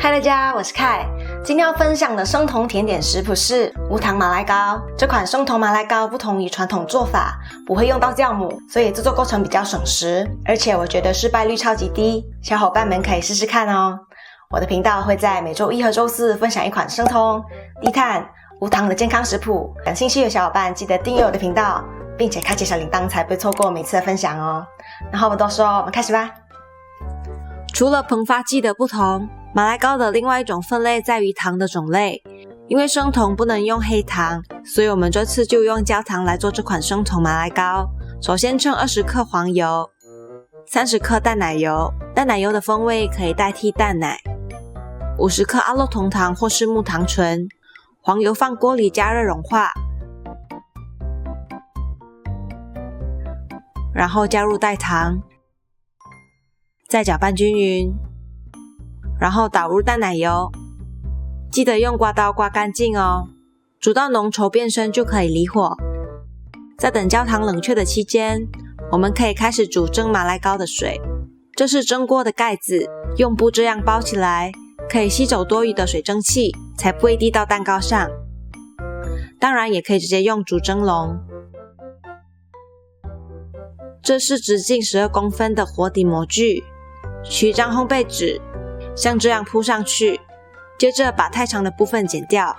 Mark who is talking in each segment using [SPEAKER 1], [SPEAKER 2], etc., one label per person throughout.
[SPEAKER 1] 嗨大家，我是凯。今天要分享的生酮甜点食谱是无糖马来糕。这款生酮马来糕不同于传统做法，不会用到酵母，所以制作过程比较省时，而且我觉得失败率超级低，小伙伴们可以试试看哦。我的频道会在每周一和周四分享一款生酮、低碳、无糖的健康食谱，感兴趣的小伙伴记得订阅我的频道，并且开启小铃铛才不会错过每次的分享哦。然后我们多说，我们开始吧。除了膨发剂的不同，马来糕的另外一种分类在于糖的种类。因为生酮不能用黑糖，所以我们这次就用焦糖来做这款生酮马来糕。首先称20克黄油，30克淡奶油，淡奶油的风味可以代替淡奶，50克阿洛酮糖或是木糖醇。黄油放锅里加热融化，然后加入代糖，再搅拌均匀，然后倒入淡奶油，记得用刮刀刮干净哦。煮到浓稠变深就可以离火。在等焦糖冷却的期间，我们可以开始煮蒸马来糕的水。这是蒸锅的盖子，用布这样包起来，可以吸走多余的水蒸气，才不会滴到蛋糕上。当然也可以直接用煮蒸笼。这是直径12公分的活底模具，取一张烘焙纸，像这样铺上去，接着把太长的部分剪掉，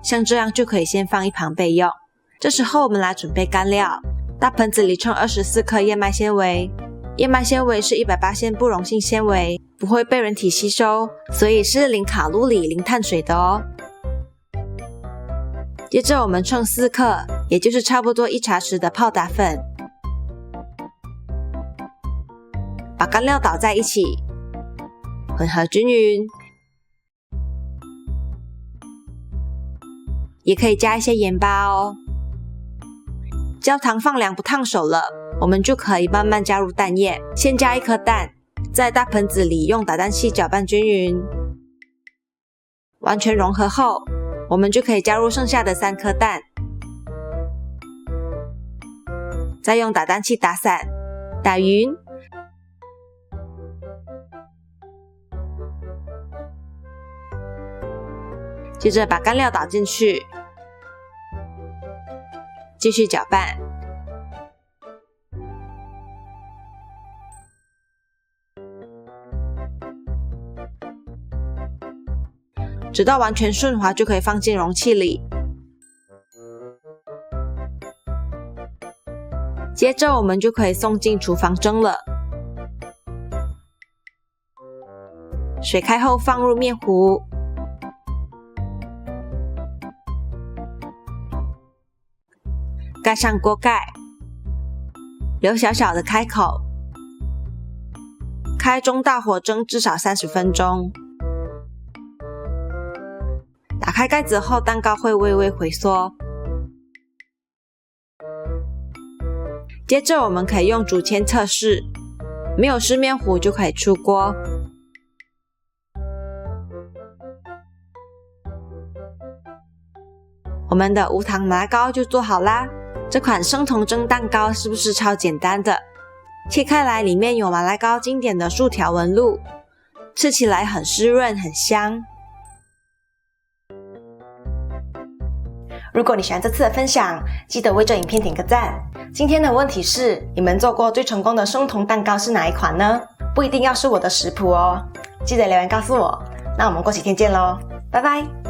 [SPEAKER 1] 像这样就可以先放一旁备用。这时候我们来准备干料，大盆子里称24克燕麦纤维。燕麦纤维是180%不溶性纤维，不会被人体吸收，所以是0卡路里、0碳水的哦。接着我们称4克，也就是差不多1茶匙的泡打粉，把干料倒在一起，混合均匀，也可以加一些盐巴哦。焦糖放凉不烫手了，我们就可以慢慢加入蛋液。先加1颗蛋，在大盆子里用打蛋器搅拌均匀，完全融合后，我们就可以加入剩下的3颗蛋，再用打蛋器打散，打匀。接着把干料倒进去，继续搅拌，直到完全顺滑就可以放进容器里。接着我们就可以送进厨房蒸了。水开后放入面糊，盖上锅盖，留小小的开口，开中大火蒸至少30分钟。打开盖子后，蛋糕会微微回缩。接着我们可以用竹签测试，没有湿面糊就可以出锅。我们的无糖马来糕就做好啦。这款生酮蒸蛋糕是不是超简单的？切开来，里面有马来糕经典的竖条纹路，吃起来很湿润很香。如果你喜欢这次的分享，记得为这影片点个赞。今天的问题是，你们做过最成功的生酮蛋糕是哪一款呢？不一定要是我的食谱哦，记得留言告诉我。那我们过几天见咯，拜拜。